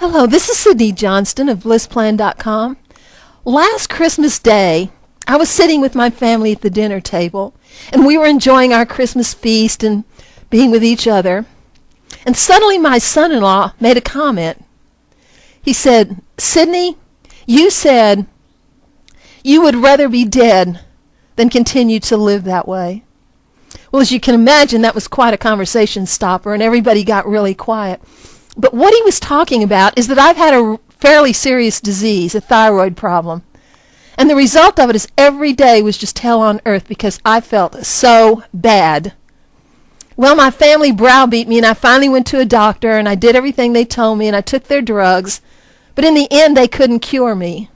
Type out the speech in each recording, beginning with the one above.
Hello, this is Sydney Johnston of BlissPlan.com. Last Christmas Day, I was sitting with my family at the dinner table, and we were enjoying our Christmas feast and being with each other. And suddenly my son-in-law made a comment. He said, "Sydney, you said you would rather be dead than continue to live that way." Well, as you can imagine, that was quite a conversation stopper, and everybody got really quiet. But what he was talking about is that I've had a fairly serious disease, a thyroid problem. And the result of it is every day was just hell on earth because I felt so bad. Well, my family browbeat me, and I finally went to a doctor, and I did everything they told me, and I took their drugs. But in the end, they couldn't cure me.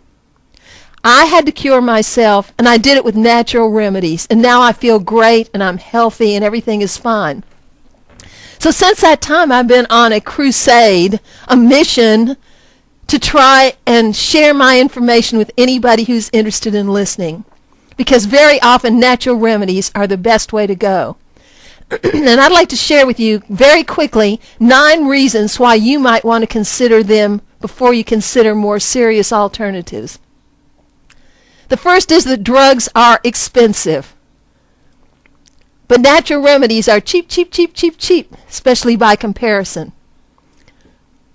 I had to cure myself, and I did it with natural remedies. And now I feel great, and I'm healthy, and everything is fine. So since that time, I've been on a crusade, a mission to try and share my information with anybody who's interested in listening. Because very often, natural remedies are the best way to go. And I'd like to share with you very quickly 9 reasons why you might want to consider them before you consider more serious alternatives. The first is that drugs are expensive. But natural remedies are cheap, especially by comparison.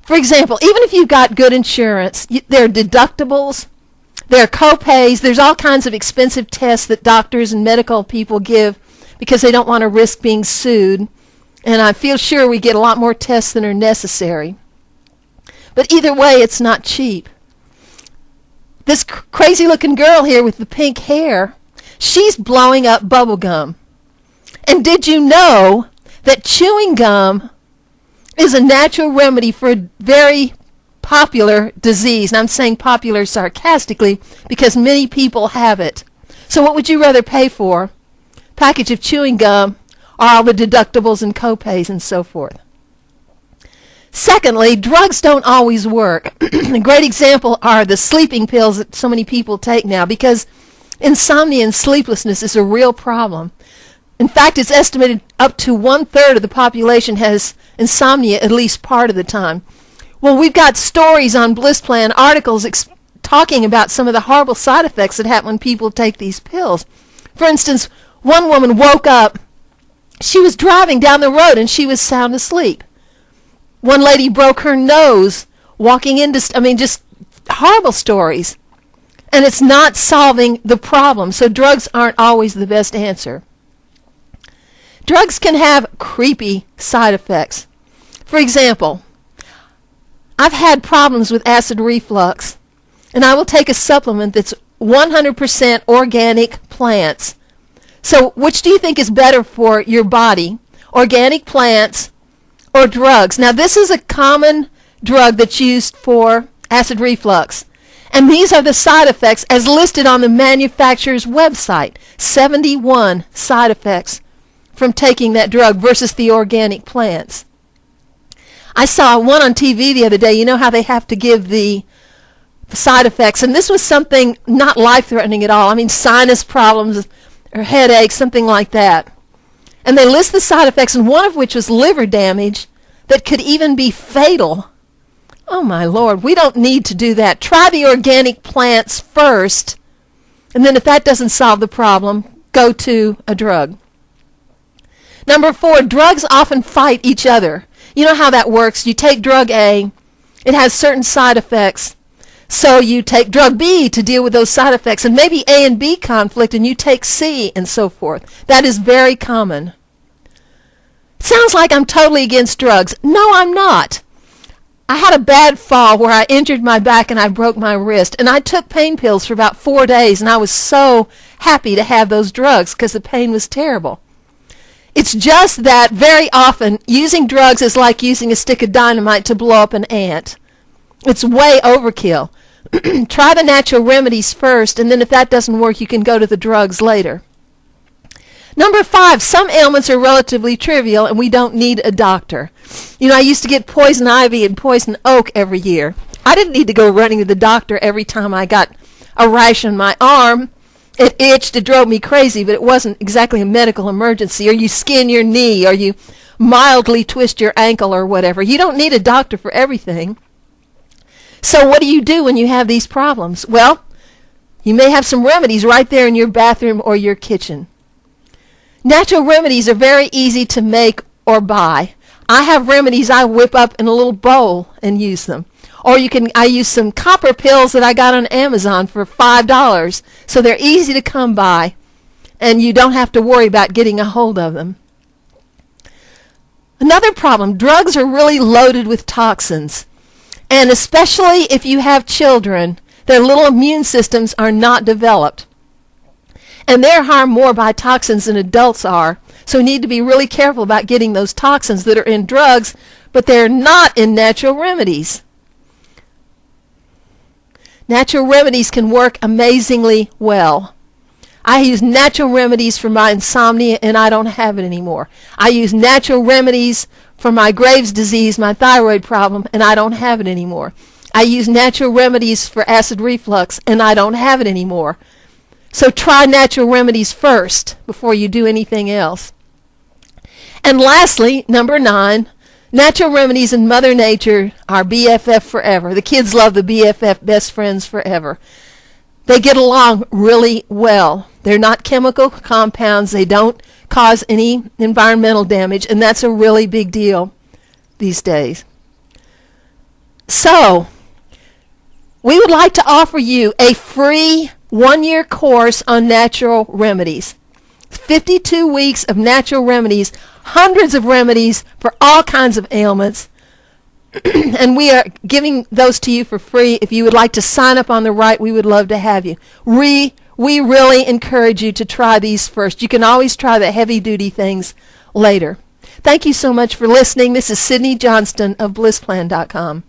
For example, even if you've got good insurance, there are deductibles, there are co-pays, there's all kinds of expensive tests that doctors and medical people give because they don't want to risk being sued. And I feel sure we get a lot more tests than are necessary. But either way, it's not cheap. This crazy-looking girl here with the pink hair, she's blowing up bubble gum. And did you know that chewing gum is a natural remedy for a very popular disease? And I'm saying popular sarcastically because many people have it. So what would you rather pay for? A package of chewing gum or all the deductibles and co-pays and so forth? Secondly, drugs don't always work. A great example are the sleeping pills that so many people take now because insomnia and sleeplessness is a real problem. In fact, it's estimated up to 1/3 of the population has insomnia at least part of the time. Well, we've got stories on Bliss Plan, articles talking about some of the horrible side effects that happen when people take these pills. For instance, one woman woke up, she was driving down the road and she was sound asleep. One lady broke her nose walking into, just horrible stories. And it's not solving the problem, so drugs aren't always the best answer. Drugs can have creepy side effects. For example, I've had problems with acid reflux, and I will take a supplement that's 100% organic plants. So which do you think is better for your body? Organic plants or drugs? Now this is a common drug that's used for acid reflux. And these are the side effects as listed on the manufacturer's website. 71 side effects from taking that drug versus the organic plants. I saw one on TV the other day. You know how they have to give the side effects, and this was something not life-threatening at all. Sinus problems or headaches, something like that. And they list the side effects, and one of which was liver damage that could even be fatal. Oh my Lord, we don't need to do that. Try the organic plants first, and then if that doesn't solve the problem, go to a drug. Number 4, drugs often fight each other. You know how that works. You take drug A, it has certain side effects. So you take drug B to deal with those side effects, and maybe A and B conflict, and you take C and so forth. That is very common. It sounds like I'm totally against drugs. No, I'm not. I had a bad fall where I injured my back and I broke my wrist, and I took pain pills for about 4 days, and I was so happy to have those drugs because the pain was terrible. It's just that very often using drugs is like using a stick of dynamite to blow up an ant. It's way overkill. Try the natural remedies first, and then if that doesn't work, you can go to the drugs later. Number 5, some ailments are relatively trivial, and we don't need a doctor. I used to get poison ivy and poison oak every year. I didn't need to go running to the doctor every time I got a rash on my arm. It itched, it drove me crazy, but it wasn't exactly a medical emergency. Or you skin your knee, or you mildly twist your ankle or whatever. You don't need a doctor for everything. So what do you do when you have these problems? Well, you may have some remedies right there in your bathroom or your kitchen. Natural remedies are very easy to make or buy. I have remedies I whip up in a little bowl and use them. Or I use some copper pills that I got on Amazon for $5. So they're easy to come by, and you don't have to worry about getting a hold of them. Another problem, drugs are really loaded with toxins. And especially if you have children, their little immune systems are not developed. And they're harmed more by toxins than adults are. So we need to be really careful about getting those toxins that are in drugs, but they're not in natural remedies. Natural remedies can work amazingly well. I use natural remedies for my insomnia, and I don't have it anymore. I use natural remedies for my Graves' disease, my thyroid problem, and I don't have it anymore. I use natural remedies for acid reflux, and I don't have it anymore. So try natural remedies first before you do anything else. And lastly, number 9, natural remedies and Mother Nature are BFF forever. The kids love the BFF, best friends forever. They get along really well. They're not chemical compounds. They don't cause any environmental damage, and that's a really big deal these days. So, we would like to offer you a free 1-year course on natural remedies. 52 weeks of natural remedies, hundreds of remedies for all kinds of ailments. And we are giving those to you for free. If you would like to sign up on the right, we would love to have you. We really encourage you to try these first. You can always try the heavy-duty things later. Thank you so much for listening. This is Sydney Johnston of BlissPlan.com.